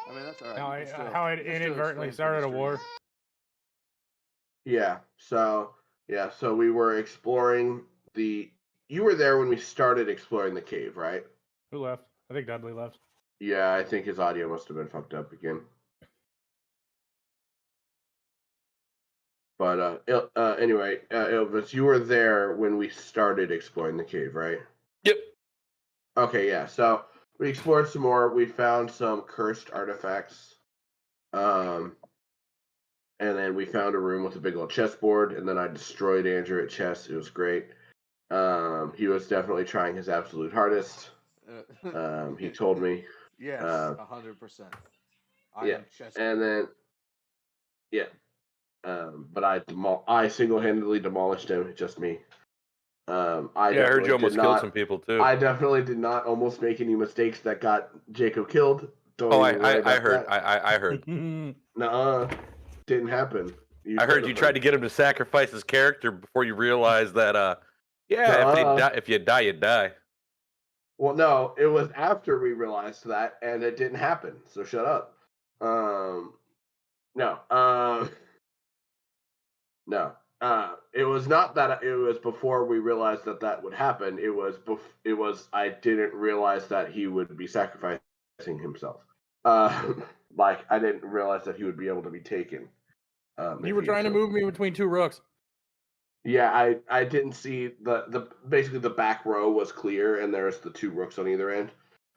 I mean, that's all right. How it inadvertently started a war. Yeah. So we were exploring the. You were there when we started exploring the cave, right? Who left? I think Dudley left. Yeah, I think his audio must have been fucked up again. But anyway, Elvis, you were there when we started exploring the cave, right? Yep. Okay, yeah. So we explored some more. We found some cursed artifacts. And then we found a room with a big old chessboard, and then I destroyed Andrew at chess. It was great. He was definitely trying his absolute hardest. He told me. Yes, 100%. Yeah, and then but I single-handedly demolished him. Just me. I heard you almost killed some people too. I definitely did not almost make any mistakes that got Jacob killed. I heard. I heard. Nuh-uh. Didn't happen. I heard you tried to get him to sacrifice his character before you realized that. If you die, you die. Well, no, it was after we realized that, and it didn't happen. So shut up. No. It was not that. It was before we realized that would happen. It was. I didn't realize that he would be sacrificing himself. Like I didn't realize that he would be able to be taken. You were trying to move me between two rooks. Yeah, I didn't see the basically the back row was clear and there's the two rooks on either end.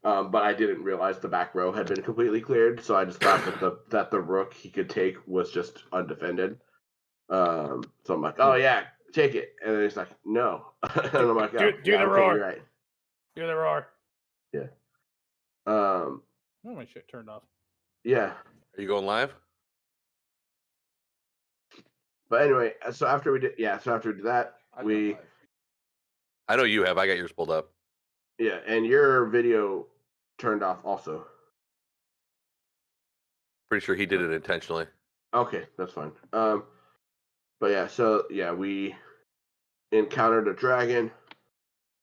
But I didn't realize the back row had been completely cleared, so I just thought that the rook he could take was just undefended. So I'm like, oh yeah, take it, and then he's like, no, and I'm like, do the roar, you're right. Do the roar. Yeah. Oh, my shit turned off. Yeah. Are you going live? But anyway, so after we did that, I know you have. I got yours pulled up. Yeah, and your video turned off also. Pretty sure he did it intentionally. Okay, that's fine. But yeah, we encountered a dragon.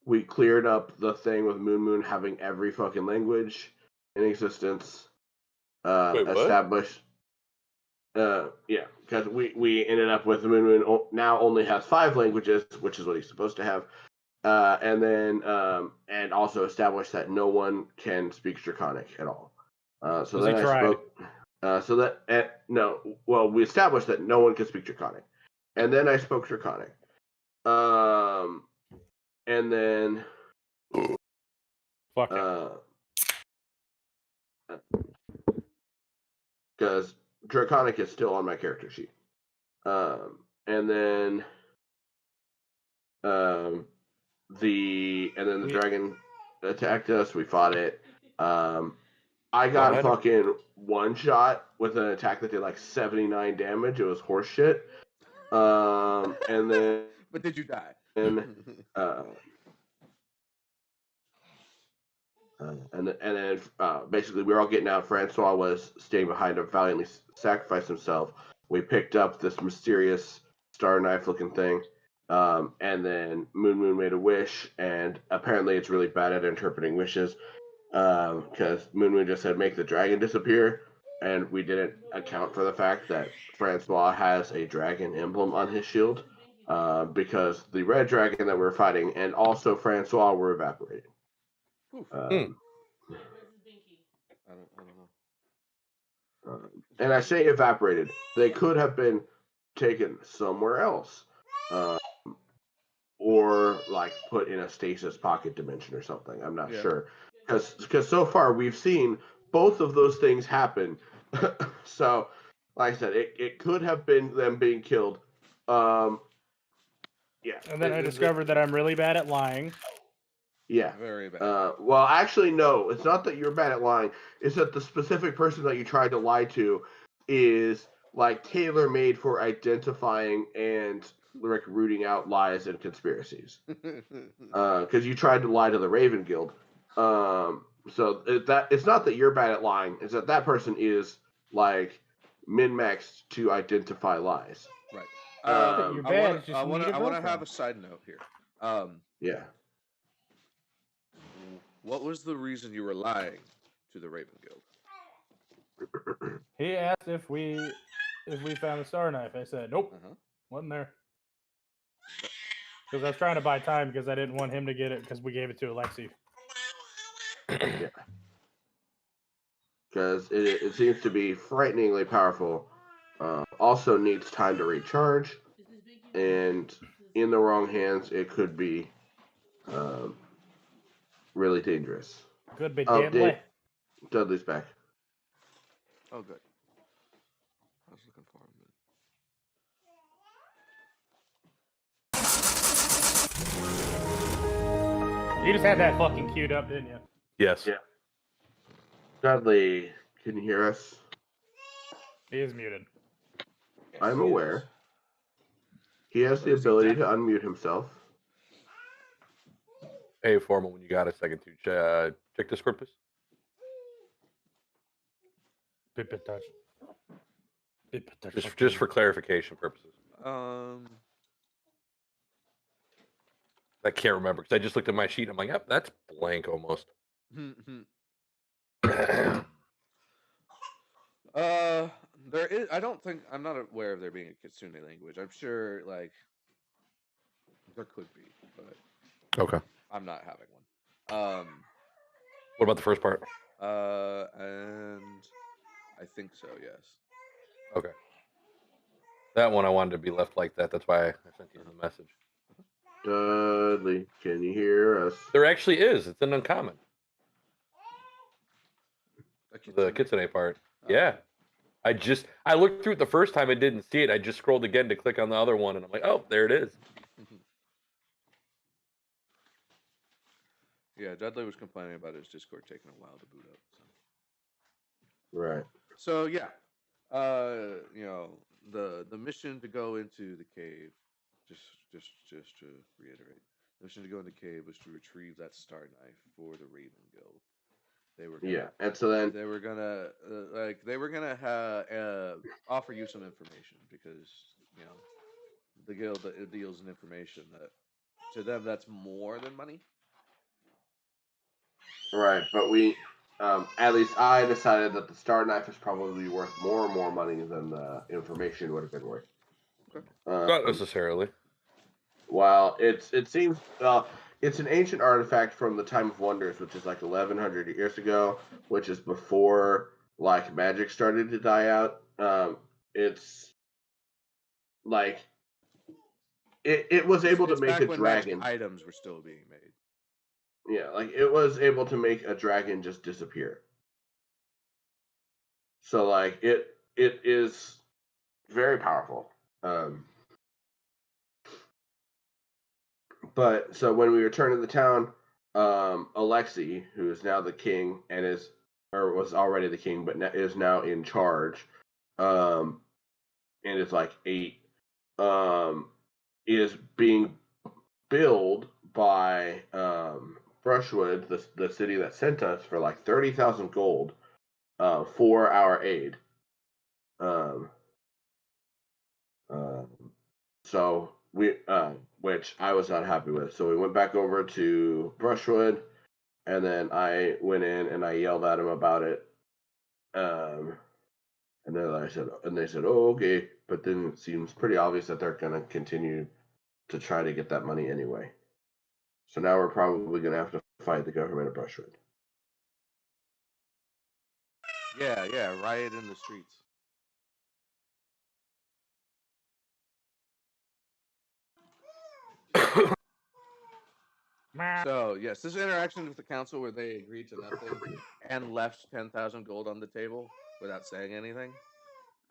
We cleared up the thing with Moon having every fucking language in existence. Wait, what? Established. Yeah, because we ended up with Moon now only has 5 languages, which is what he's supposed to have. And then and also established that no one can speak Draconic at all. So then we established that no one can speak Draconic, and then I spoke Draconic. And then fuck it. Because Draconic is still on my character sheet. And then the dragon attacked us. We fought it. I got fucking one shot with an attack that did like 79 damage. It was horse shit. And then. But did you die? And then basically we were all getting out. Francois was staying behind to valiantly sacrifice himself. We picked up this mysterious star knife looking thing. And then Moon made a wish, and apparently it's really bad at interpreting wishes. Because Moon just said make the dragon disappear, and we didn't account for the fact that Francois has a dragon emblem on his shield, because the red dragon that we're fighting and also Francois were evaporated. I don't know. And I say evaporated. They could have been taken somewhere else, or like put in a stasis pocket dimension or something. I'm not sure. Because so far we've seen both of those things happen. So, like I said, it could have been them being killed. Yeah. And then I discovered that I'm really bad at lying. Yeah. Very bad. Well, actually, no. It's not that you're bad at lying. It's that the specific person that you tried to lie to is like tailor-made for identifying and like rooting out lies and conspiracies. Because you tried to lie to the Raven Guild. So it's not that you're bad at lying. It's that person is like min-maxed to identify lies. Right. I want to have a side note here. Yeah. What was the reason you were lying to the Raven Guild? He asked if we found the star knife. I said nope, wasn't there. Because I was trying to buy time because I didn't want him to get it because we gave it to Alexi. Yeah. Because it seems to be frighteningly powerful. Also needs time to recharge, and in the wrong hands, it could be really dangerous. Could be deadly. Dudley's back. Oh, good. I was looking for him. You just had that fucking queued up, didn't you? Yes. Yeah. Dudley, can you hear us? He is muted. Yes, I'm he aware. is. He has the ability to unmute himself. Hey, Formal, when you got a second to check Discord, please. Pip touch. Just for clarification purposes. I can't remember because I just looked at my sheet. And I'm like, yep, that's blank almost. There is. I don't think I'm not aware of there being a Kitsune language. I'm sure, like, there could be, but Okay. I'm not having one. What about the first part? And I think so. Yes. Okay. That one I wanted to be left like that. That's why I sent you the message. Dudley, can you hear us? There actually is. It's an uncommon. The Kitsune part. Oh. Yeah. I looked through it the first time. I didn't see it. I just scrolled again to click on the other one, and I'm like, oh, there it is. Yeah, Dudley was complaining about his Discord taking a while to boot up. So. Right. So yeah, the mission to go into the cave, just to reiterate, the mission to go in the cave was to retrieve that star knife for the Raven Guild. They were and so then they were gonna offer you some information because the guild deals in information that to them that's more than money. Right, but we, at least I decided that the star knife is probably worth more money than the information would have been worth. Okay. Not necessarily. While it seems it's an ancient artifact from the Time of Wonders, which is like 1100 years ago, which is before like magic started to die out. It's like it was able to make a dragon. Items were still being made. Yeah, like it was able to make a dragon just disappear. So like it is very powerful. But so when we return to the town, Alexi, who is now the king and was already the king, but is now in charge, and it's like 8, is being billed by Brushwood, the city that sent us, for like 30,000 gold for our aid. So we, which I was not happy with. So we went back over to Brushwood, and then I went in and I yelled at him about it. And then they said, "Oh, okay," but then it seems pretty obvious that they're gonna continue to try to get that money anyway. So now we're probably gonna have to fight the government of Brushwood. Yeah, riot in the streets. So yes, this interaction with the council where they agreed to nothing and left 10,000 gold on the table without saying anything.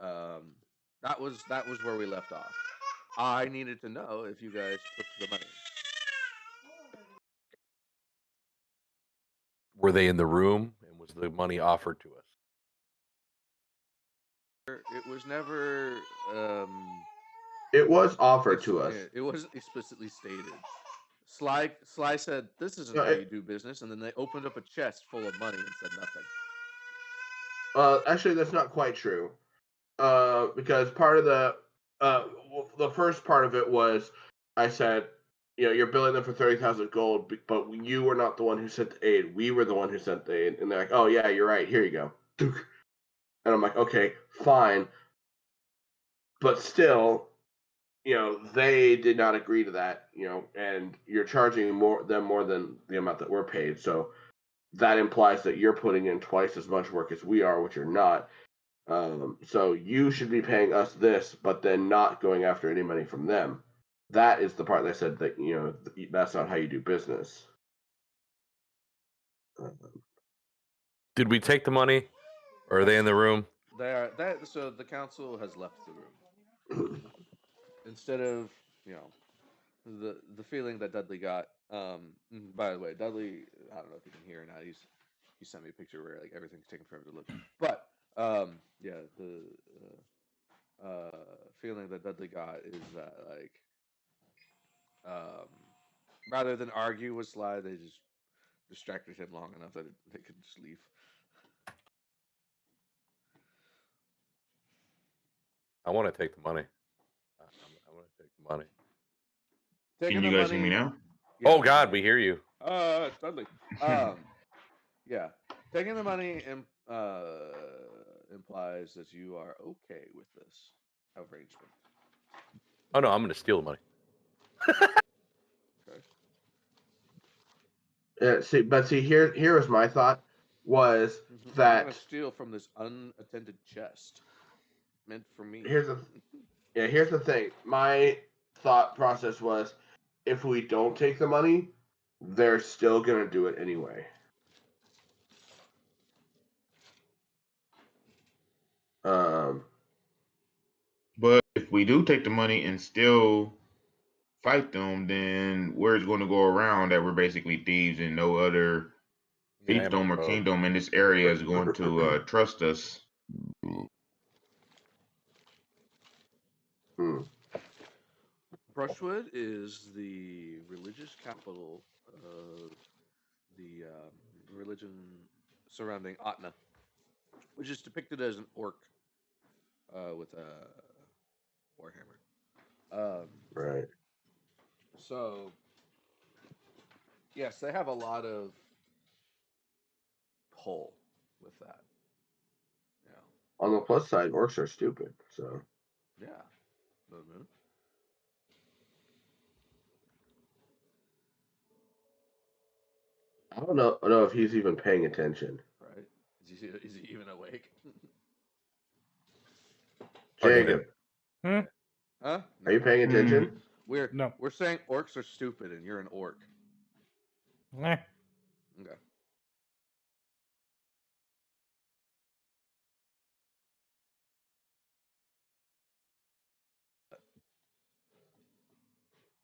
That was where we left off. I needed to know if you guys took the money. Were they in the room, and was the money offered to us? It was never. It was offered to us. It wasn't explicitly stated. Sly said, "This isn't how you do business," and then they opened up a chest full of money and said nothing. Actually, that's not quite true. Because part of the first part of it was, I said, you're billing them for 30,000 gold, but you were not the one who sent the aid. We were the one who sent the aid, and they're like, "Oh yeah, you're right. Here you go." And I'm like, okay, fine. But still, they did not agree to that, and you're charging more than the amount that we're paid. So that implies that you're putting in twice as much work as we are, which you're not. So you should be paying us this, but then not going after any money from them. That is the part that said that, that's not how you do business. Did we take the money? Or are they in the room? They are. So the council has left the room. Instead of, the feeling that Dudley got. By the way, Dudley, I don't know if you can hear or not. He sent me a picture where like everything's taking forever to look. But yeah, the feeling that Dudley got is that like rather than argue with Sly, they just distracted him long enough that they could just leave. I want to take the money. I want to take the money. Taking Can you the guys money, hear me now? yeah, Oh God, we hear you. It's Dudley. Yeah, taking the money implies that you are okay with this arrangement. Oh no, I'm going to steal the money. Okay. See, here was my thought was I'm that gonna steal from this unattended chest meant for me. here's the thing. My thought process was, if we don't take the money, they're still gonna do it anyway. But if we do take the money and still fight them, then word's going to go around that we're basically thieves and no other fiefdom or kingdom in this area is going to trust us. Brushwood is the religious capital of the religion surrounding Atna, which is depicted as an orc with a warhammer. Right. So, yes, they have a lot of pull with that. Yeah. On the plus side, orcs are stupid. So. Yeah. Mm-hmm. I don't know if he's even paying attention. Right? Is he even awake? Jacob. Huh? Are you paying attention? We're saying orcs are stupid, and you're an orc. Eh. Okay.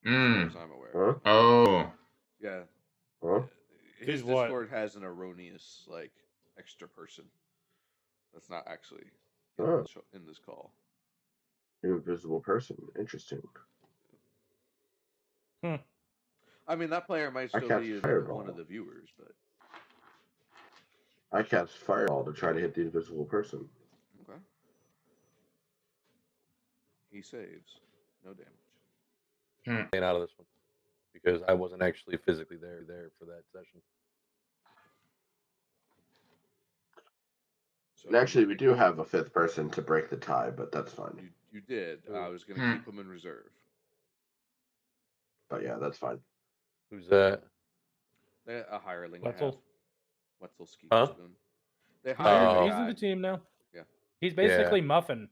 As far as I'm aware. Huh? Oh. Yeah. Huh? His Discord has an erroneous, extra person. That's not actually in this call. Invisible person. Interesting. I mean, that player might still be one of the viewers, but I cast Fireball to try to hit the invisible person. okay. He saves. No damage. Staying out of this one because I wasn't actually physically there for that session. So and actually, we do have a fifth person to break the tie, but that's fine. You did. I was going to keep him in reserve. But yeah, that's fine. Who's that? A hireling. Wetzel. Wetzel Ski Huh? Spoon. They hired He's in the team now. Yeah. He's basically Muffin.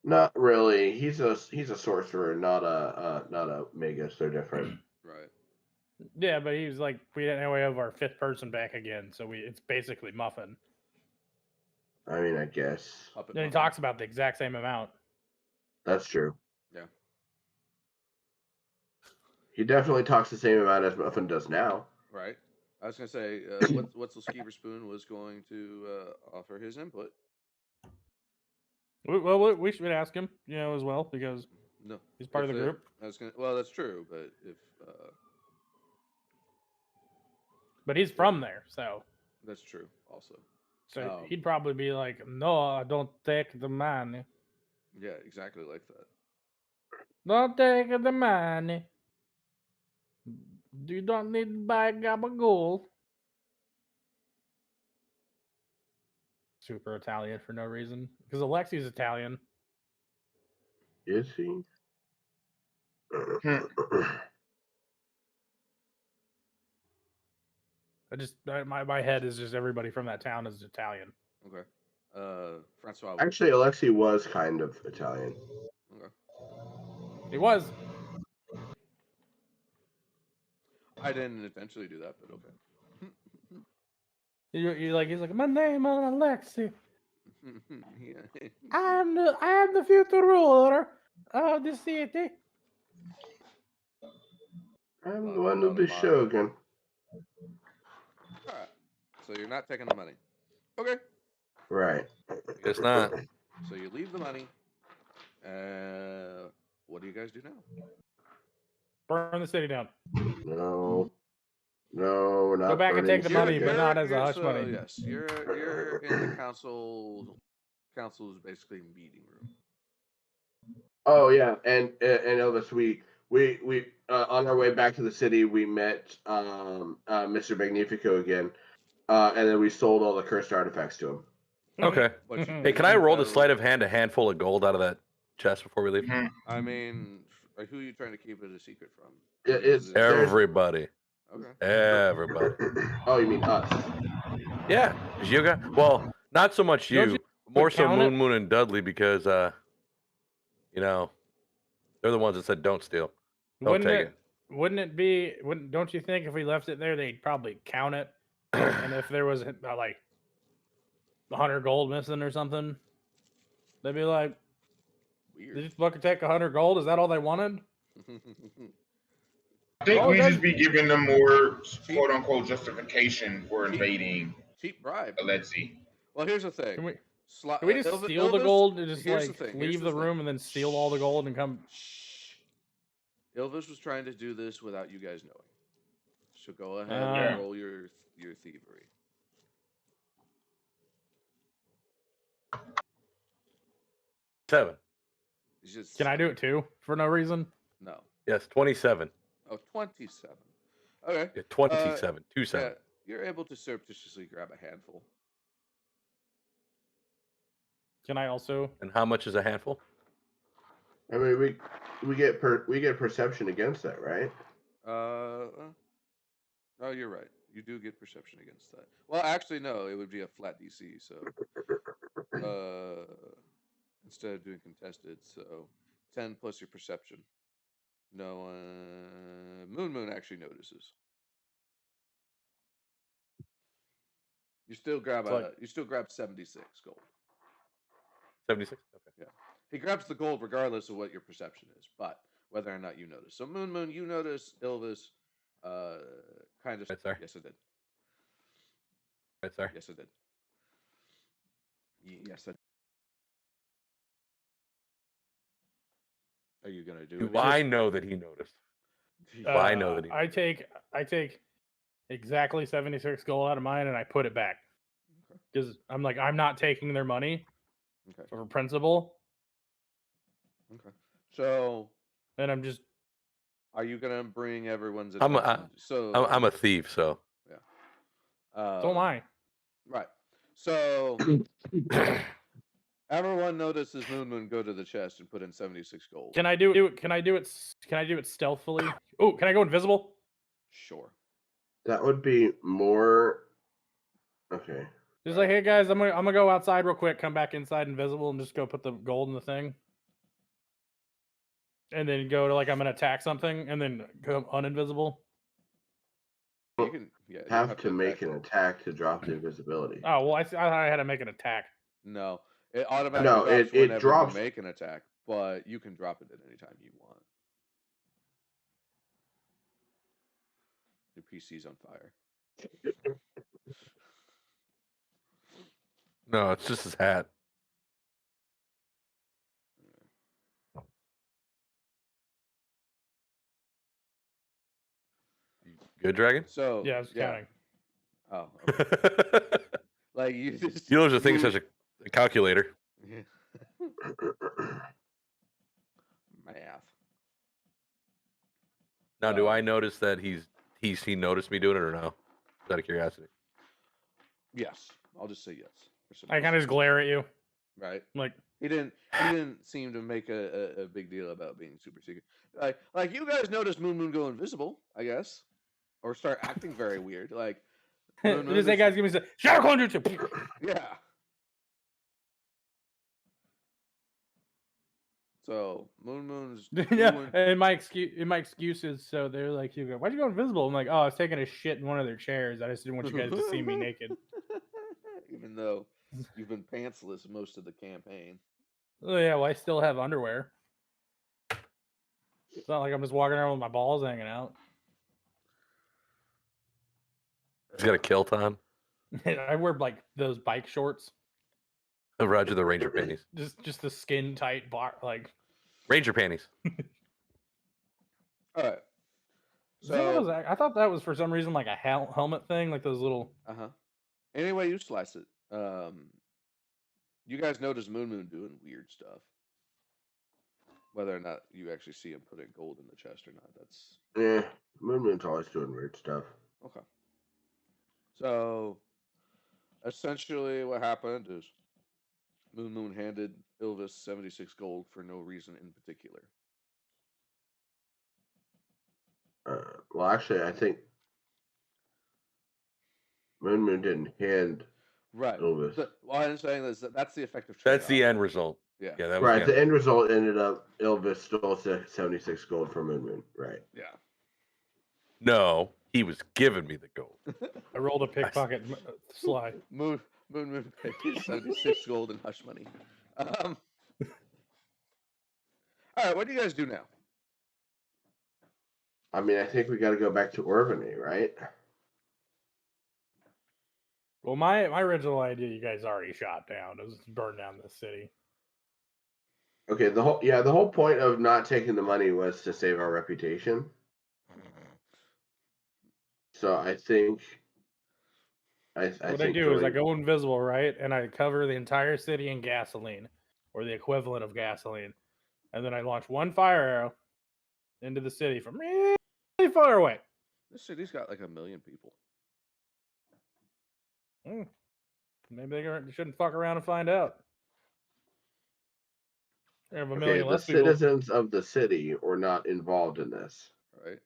Not really. He's a sorcerer, not a magus. They're different. Right. Yeah, but he's like, we have our fifth person back again, so it's basically Muffin. I mean, I guess. Then he talks about the exact same amount. That's true. Yeah. He definitely talks the same amount as Muffin does now. Right. I was going to say, Wetzel Skeever Spoon was going to offer his input. Well, we should ask him, as well, because he's part of the group. Well, that's true, but if but he's from there, so that's true also. So he'd probably be like, "No, I don't take the money." Yeah, exactly like that. Don't take the money. You don't need to buy gabagool. super Italian for no reason. Because Alexi's Italian. Is he? My head is just everybody from that town is Italian. Okay. Francois. Actually, Alexi was kind of Italian. Okay. He was. I didn't intentionally do that, but okay. He's like, my name is Alexi. Yeah. I am the future ruler of the city. I'm the one who'll be shogun. Alright. So you're not taking the money. Okay. Right. Guess not. So you leave the money. What do you guys do now? Burn the city down. No, we're not. Go back and take the money, but not as a hush money. Yes, you're in the council's basically meeting room. Oh yeah, and Elvis, we on our way back to the city, we met Mr. Magnifico again, and then we sold all the cursed artifacts to him. Okay. Hey, can I roll the sleight of hand a handful of gold out of that chest before we leave? I mean, who are you trying to keep it a secret from? It's Everybody. Okay. Everybody. Oh, you mean us? Yeah. Is you guys? Well, not so much you. More so Moon and Dudley because you know, they're the ones that said don't steal. Don't take it. Don't you think if we left it there, they'd probably count it? And if there was like 100 gold missing or something, they'd be like, Weird. did you fucking take 100 gold? Is that all they wanted? I think we just be giving them more quote unquote justification for invading cheap bribe. Alexi. Well, here's the thing. Can we just steal the gold and just leave the room and then steal all the gold and come? Shh. Ilvis was trying to do this without you guys knowing. So go ahead and roll your thievery. Seven. Can I do it too for no reason? No. Yes, 27. Oh, 27. Okay. Yeah, 27. 27. Yeah, you're able to surreptitiously grab a handful. Can I also? And how much is a handful? I mean, we get perception against that, right? Oh, you're right. You do get perception against that. Well, actually, no. It would be a flat DC. So, instead of doing contested, so 10 plus your perception. No, Moon actually notices. You still grab you still grab 76 gold. 76. Okay. Yeah. He grabs the gold regardless of what your perception is, but whether or not you notice. So Moon, you notice Ilvis, kind of. Right, sir. Yes, it did. Right, sir. Yes, it did. Yes, it. Are you gonna do? Do I know that he noticed? I know that he. I take exactly 76 gold out of mine and I put it back because I'm like, I'm not taking their money. Okay. For principle. Okay. So. And I'm just. Are you gonna bring everyone's I'm attention? a thief, so. Yeah. So am I. Right. So. Everyone notices Moon go to the chest and put in 76 gold. Can I do it? Can I do it stealthily? Oh, can I go invisible? Sure. That would be more. Okay. Just like, hey guys, I'm gonna go outside real quick, come back inside invisible, and just go put the gold in the thing, and then go to like I'm gonna attack something, and then go uninvisible. You can have to make an attack to drop the invisibility. Oh well, I thought I had to make an attack. No, it automatically drops whenever you make an attack, but you can drop it at any time you want. Your PC's on fire. No, it's just his hat. Good, Dragon? So yeah, I was counting. Oh, okay. Like you just. You know, thing such a calculator. Math. Now, do I notice that he noticed me doing it or no? Just out of curiosity. Yes, I'll just say yes. I kind of just glare at you. Right. Like he didn't seem to make a big deal about being super secret. Like you guys noticed Moon go invisible, I guess, or start acting very weird. Like Moon just say, guys, give me some shadow clone jutsu. Yeah. So Moon's yeah, and my excuse is so they're like, you go, why'd you go invisible? I'm like, oh, I was taking a shit in one of their chairs. I just didn't want you guys to see me naked. Even though you've been pantsless most of the campaign. Oh yeah, well I still have underwear. It's not like I'm just walking around with my balls hanging out. He's got a kilt on. I wear like those bike shorts. Oh, Roger the Ranger panties. Just the skin tight bar like Ranger panties. All right. So I thought that was for some reason like a helmet thing, like those little. Anyway, you slice it. You guys notice Moon doing weird stuff. Whether or not you actually see him putting gold in the chest or not, that's Moon's always doing weird stuff. Okay. So essentially, what happened is Moon handed Ilvis 76 gold for no reason in particular. Well, actually, I think Moon didn't hand Ilvis. Well, I'm saying is that's the effective trade-off. That's the end result. Yeah. That was right. The end result ended up Ilvis stole 76 gold from Moon. Right. Yeah. No, he was giving me the gold. I rolled a pickpocket slide. Moon paid 76 gold in hush money. All right, what do you guys do now? I mean, I think we got to go back to Orvany, right? Well, my original idea, you guys already shot down. It was to burn down the city. Okay, the whole point of not taking the money was to save our reputation. So I think what I do is I go invisible, right, and I cover the entire city in gasoline, or the equivalent of gasoline, and then I launch one fire arrow into the city from really far away. This city's got like 1 million people. Maybe they shouldn't fuck around and find out. They have 1 million less people. The citizens of the city were not involved in this. Right.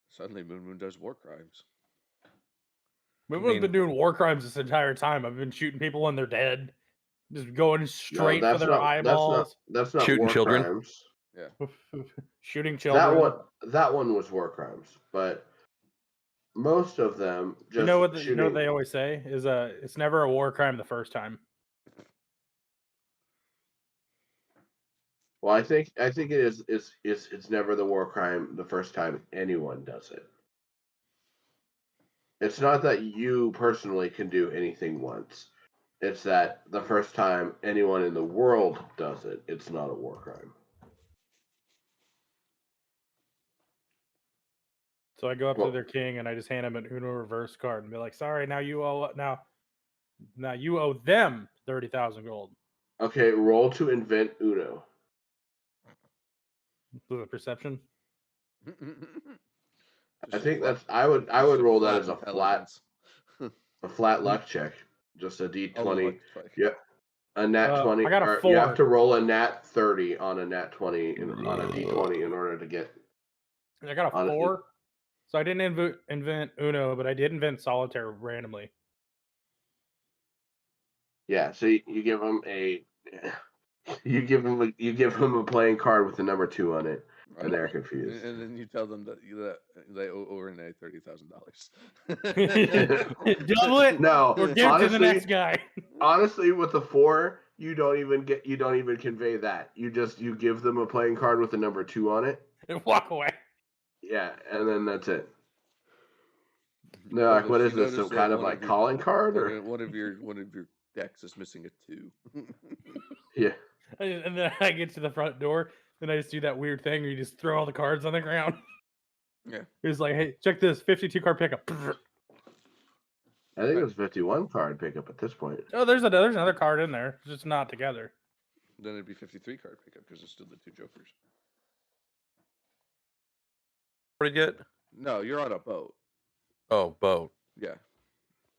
Suddenly Moon does war crimes. Moon's been doing war crimes this entire time. I've been shooting people when they're dead. Just going straight for their eyeballs. That's not shooting war children. Crimes. Yeah. Shooting children. That one was war crimes, but most of them just you know what they always say is it's never a war crime the first time. Well, I think it is it's never the war crime the first time anyone does it. It's not that you personally can do anything once. It's that the first time anyone in the world does it, it's not a war crime. So I go up to their king and I just hand him an Uno reverse card and be like, "Sorry, now you owe them 30,000 gold." Okay, roll to invent Uno. Was it perception? I think that's I would roll that as a flat luck check. Just a D20. Yep. A nat 20. I got a 4. You have to roll a nat 30 on a nat 20 on a D20 in order to get. I got a 4. So I didn't invent Uno, but I did invent solitaire randomly. Yeah, so you give them you give them a playing card with the number 2 on it, right. And they're confused. And then you tell them that they owe Renee $30,000. Double it. No, or give it to the next guy. Honestly, with the 4, you don't even convey that. You give them a playing card with the number 2 on it and walk away. Yeah, and then that's it. No, like, what is this? Some kind of like calling card, or one of your decks is missing a 2. Yeah. And then I get to the front door, and I just do that weird thing where you just throw all the cards on the ground. Yeah. It's like, hey, check this 52 card pickup. I think it was 51 card pickup at this point. Oh, there's another card in there, it's just not together. Then it'd be 53 card pickup because it's still the 2 jokers. Pretty good. No, you're on a boat. Oh, boat. Yeah.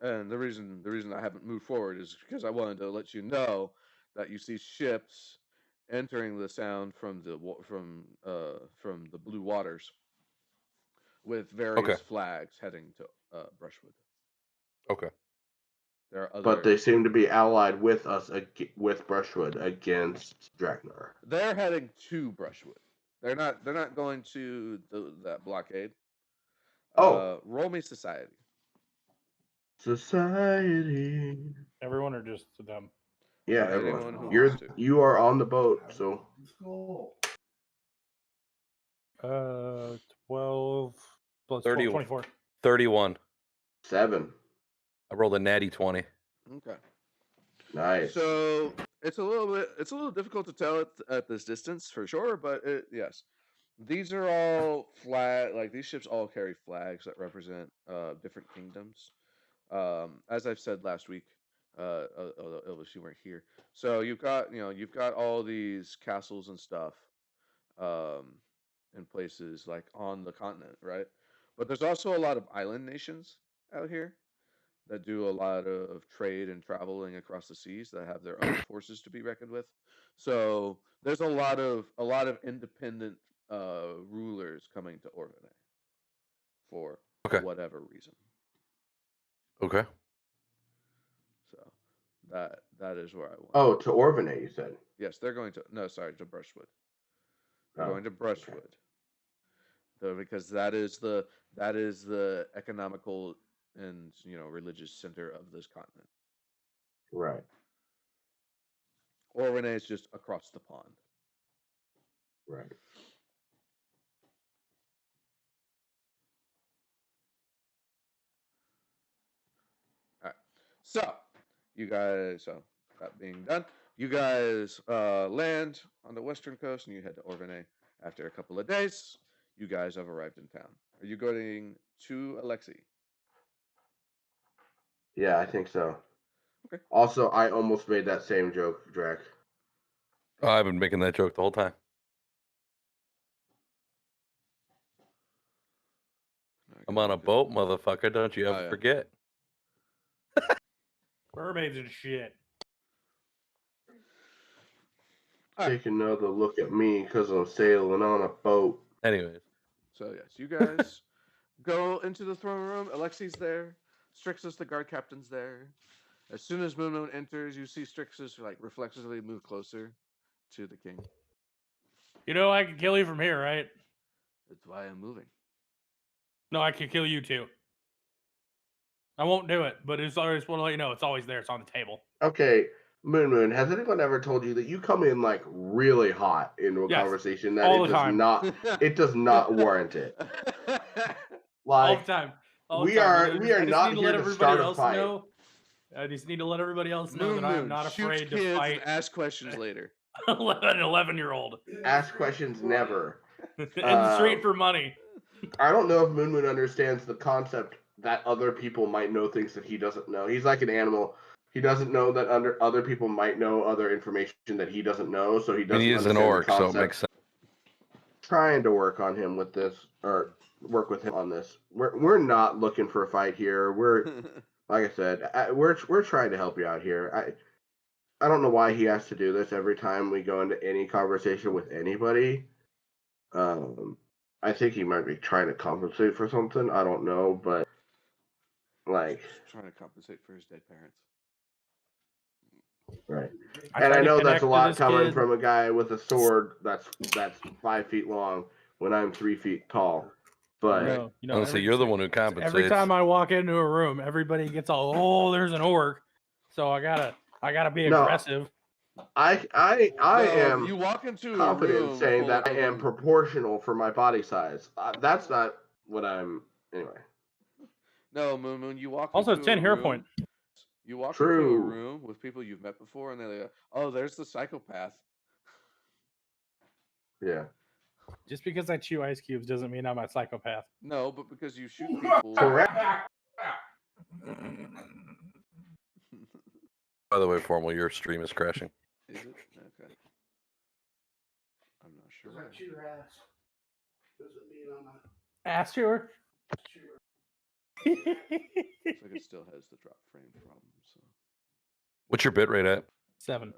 And the reason I haven't moved forward is because I wanted to let you know that you see ships entering the sound from the blue waters with various flags heading to Brushwood. Okay. There are other. But they seem to be allied with us with Brushwood against Draknar. They're heading to Brushwood. They're not going to that blockade. Roll me society. Society. Everyone or just them? Yeah, anyone everyone. who wants to. You are on the boat, so. 12 plus 30, 12, 24. 31. 7. I rolled a natty 20. Okay. Nice. So it's a little difficult to tell at this distance for sure, but yes, these are all flag. Like these ships all carry flags that represent different kingdoms. As I've said last week, Elvis, you weren't here. So you've got all these castles and stuff, in places like on the continent, right? But there's also a lot of island nations out here that do a lot of trade and traveling across the seas that have their own forces to be reckoned with. So there's a lot of independent rulers coming to Orvene for whatever reason. Okay. So that is where I want. Oh, to Orvene, you said? Yes, they're going to. No, sorry, to Brushwood. They're going to Brushwood. Okay. Though, because that is the economical and religious center of this continent. Right. Orvene is just across the pond. Right. All right. So, you guys, that being done, you guys land on the western coast and you head to Orvene. After a couple of days, you guys have arrived in town. Are you going to Alexei? Yeah, I think so. Okay. Also, I almost made that same joke, Drac. Oh, I've been making that joke the whole time. I'm on a boat, motherfucker. Don't you ever forget. Mermaids and shit. Take another look at me because I'm sailing on a boat. Anyways. So, yes, you guys go into the throne room. Alexei's there. Strixus, the guard captain's there. As soon as Moon enters, you see Strixus reflexively move closer to the king. You know I can kill you from here, right? That's why I'm moving. No, I can kill you too. I won't do it, but it's always want to let you know it's always there. It's on the table. Okay, Moon, has anyone ever told you that you come in really hot into a conversation that it does not warrant it? All the time. We are not here to start a fight. I just need to let everybody else know that I'm not afraid to fight. And ask questions later. 11-year-old. Ask questions never. In the street for money. I don't know if Moon understands the concept that other people might know things that he doesn't know. He's like an animal. He doesn't know that other people might know other information that he doesn't know, so he doesn't understand an orc, the concept. so it makes sense. Trying to work on him with this, or work with him on this. We're not looking for a fight here. We're like I said, we're trying to help you out here. I don't know why he has to do this every time we go into any conversation with anybody. I think he might be trying to compensate for something. I don't know, but trying to compensate for his dead parents. Right. And I know that's a lot coming from a guy with a sword that's 5 feet long when I'm 3 feet tall. But honestly, you're the one who compensates. Every time I walk into a room, everybody gets all, oh, there's an orc. So I gotta be aggressive. I am you walk into confident a room saying that I am proportional for my body size. That's not what I'm anyway. No, Moon, you walk also into 10 hair room, point. You walk into a room with people you've met before and they're like, oh, there's the psychopath. Yeah. Just because I chew ice cubes doesn't mean I'm a psychopath. No, but because you shoot people. Correct. By the way, Formal, your stream is crashing. Is it? Okay. I'm not sure. Does that chew your ass? Does it mean I'm not? Ass chewer? Looks like it still has the drop frame problem. So. What's your bit rate at? 7.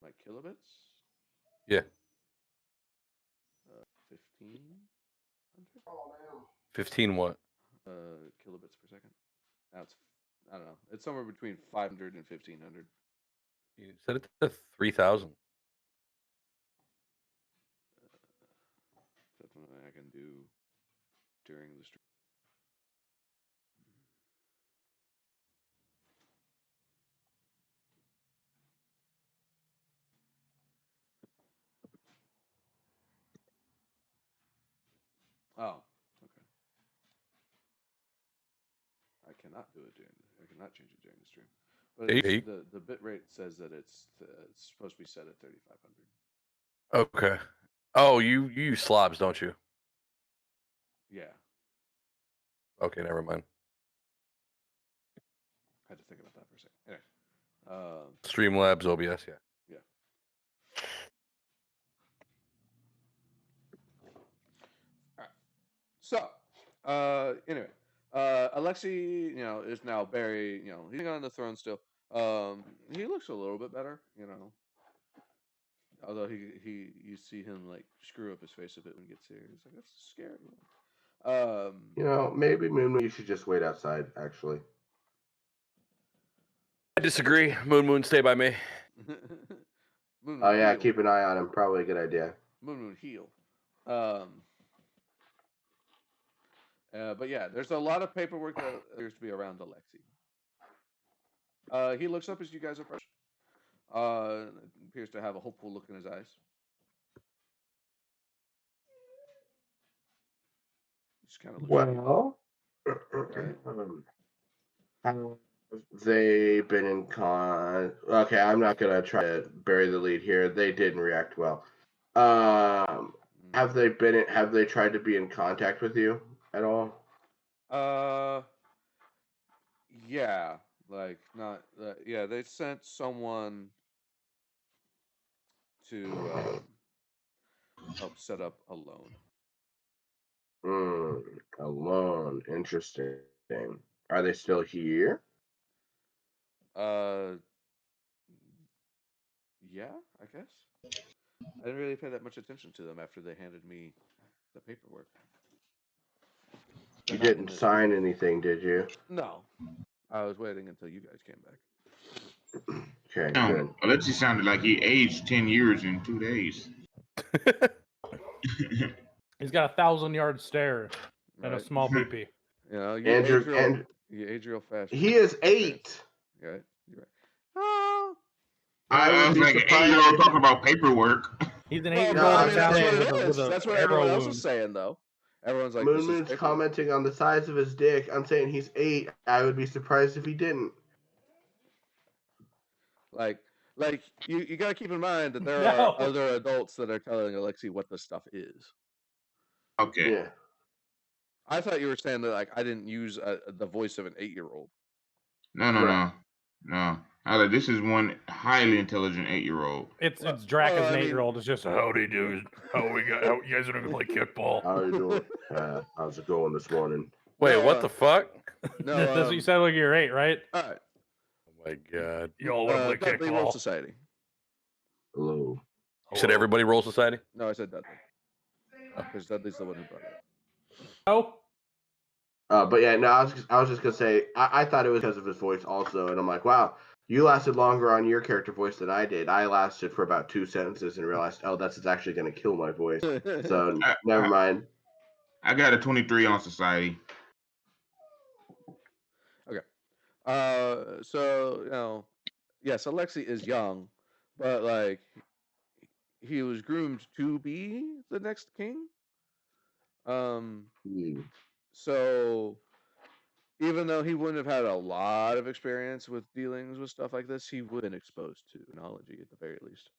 My kilobits? Yeah. 1500. 15 what? Kilobits per second. Now it's, I don't know. It's somewhere between 500 and 1500. You set it to 3000. That's something I can do during the stream. Oh, okay. I cannot do it I cannot change it during the stream. But the bit rate says that it's supposed to be set at 3500. Okay. Oh, you use slobs, don't you? Yeah. Okay, never mind. I had to think about that for a second. Anyway. Streamlabs OBS, yeah. Yeah. All right. So, anyway, Alexei, is now Barry. He's on the throne still. He looks a little bit better, Although you see him like screw up his face a bit when he gets here. He's like, that's scary. Maybe Moon, you should just wait outside. Actually, I disagree. Moon, stay by me. Moon yeah, heal. keep an eye on him. Probably a good idea. Moon heal. But yeah, there's a lot of paperwork that appears to be around Alexei. He looks up as you guys approach. Appears to have a hopeful look in his eyes. Just kind of looks have they been in Okay, I'm not gonna try to bury the lead here. They didn't react well. Have they tried to be in contact with you at all? Yeah, like not. Yeah, they sent someone to help set up a loan. A loan. Interesting. Are they still here? Yeah, I guess. I didn't really pay that much attention to them after they handed me the paperwork. You didn't sign anything, did you? No. I was waiting until you guys came back. Okay, good. Alexei sounded like he aged 10 years in 2 days. He's got a 1,000-yard stare and a small peepee. You age real fast. He is 8. Right? You're right. Oh. I was like an 8-year-old talking about paperwork. He's an 8-year-old Italian with a That's what everyone else is saying, though. Everyone's like, Moon's commenting on the size of his dick. I'm saying he's 8. I would be surprised if he didn't. Like you gotta keep in mind that there are other adults that are telling Alexei what the stuff is. Okay. Yeah. I thought you were saying that like I didn't use the voice of an 8-year-old. No. This is one highly intelligent 8-year-old. It's Drac as an 8-year-old. It's just howdy dude. How you guys are gonna play kickball? How are you doing? How's it going this morning? Wait, what the fuck? No, that's what you said when you're 8, right? All right. Oh my god. Y'all want to play Dudley kickball? Roll Society. Hello. You said everybody roll society? No, I said Dudley. Because Dudley's the one who brought it up. Oh. But yeah, no, I was just gonna say I thought it was because of his voice also, and I'm like, wow, you lasted longer on your character voice than I did. I lasted for about 2 sentences and realized, oh, that's actually gonna kill my voice. So never mind. I got a 23 on society. Okay. So yes, Alexei is young, but like he was groomed to be the next king. So even though he wouldn't have had a lot of experience with dealings with stuff like this, he would have been exposed to knowledge at the very least.